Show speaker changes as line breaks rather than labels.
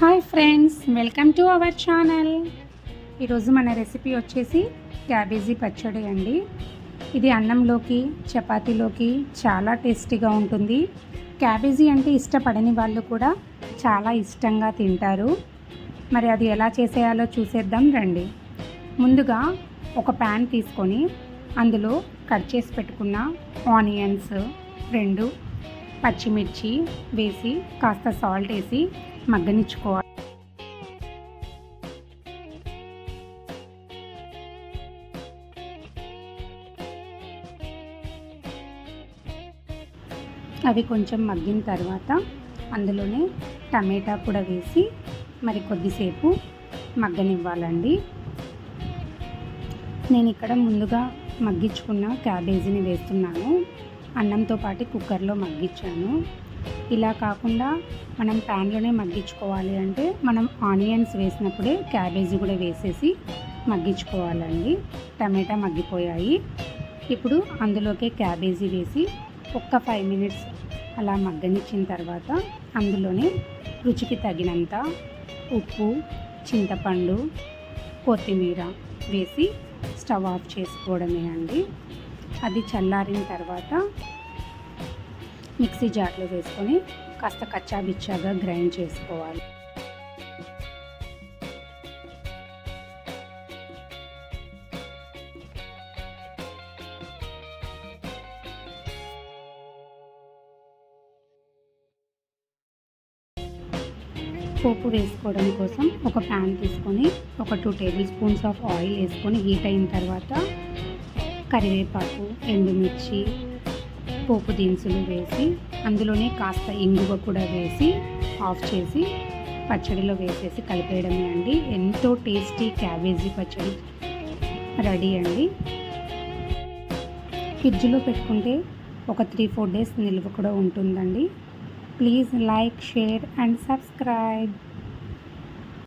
Hi friends, welcome to our channel. ఈరోజు మన recipe వచ్చేసి క్యాబేజీ పచ్చడి అండి. ఇది అన్నంలోకి చపాతీలోకి చాలా టేస్టీగా ఉంటుంది. క్యాబేజీ అంటే ఇష్టపడని వాళ్ళు కూడా చాలా ఇష్టంగా తింటారు. మరి అది ఎలా చేసేయాలో చూసేద్దాం రండి. ముందుగా ఒక ప్యాన్ తీసుకొని అందులో కట్ చేసి పెట్టుకున్న ఆనియన్స్ 2 పచ్చిమిర్చి వేసి కాస్త సాల్ట్ వేసి మగ్గనిచ్చుకోవాలి. అవి కొంచెం మగ్గిన తర్వాత అందులోనే టమాటా కూడా వేసి మరి కొద్దిసేపు మగ్గనివ్వాలండి. నేను ఇక్కడ ముందుగా మగ్గించుకున్న క్యాబేజీని వేస్తున్నాను. అన్నంతో పాటు కుక్కర్లో మగ్గించాను. ఇలా కాకుండా మనం ప్యాన్లోనే మగ్గించుకోవాలి అంటే మనం ఆనియన్స్ వేసినప్పుడే క్యాబేజీ కూడా వేసేసి మగ్గించుకోవాలండి. టమాటా మగ్గిపోయాయి. ఇప్పుడు అందులోకే క్యాబేజీ వేసి ఒక్క 5 మినిట్స్ అలా మగ్గనిచ్చిన తర్వాత అందులోనే రుచికి తగినంత ఉప్పు, చింతపండు, కొత్తిమీర వేసి స్టవ్ ఆఫ్ చేసుకోవడమే అండి. అది చల్లారిన తర్వాత మిక్సీ జార్లో వేసుకొని కాస్త కచ్చాబిచ్చాగా గ్రైండ్ చేసుకోవాలి. పోపు వేసుకోవడం కోసం ఒక ప్యాన్ తీసుకొని ఒక 2 టేబుల్ స్పూన్స్ ఆఫ్ ఆయిల్ వేసుకొని హీట్ అయిన తర్వాత కరివేపాకు, ఎండుమిర్చి, పోపు దినుసులు వేసి అందులోనే కాస్త ఇంగువ కూడా వేసి ఆఫ్ చేసి పచ్చడిలో వేసేసి కలిపేయడమే అండి. ఎంతో టేస్టీ క్యాబేజీ పచ్చడి రెడీ అండి. ఫ్రిడ్జ్లో పెట్టుకుంటే ఒక 3-4 డేస్ నిల్వ కూడా ఉంటుందండి. Please like, share and subscribe.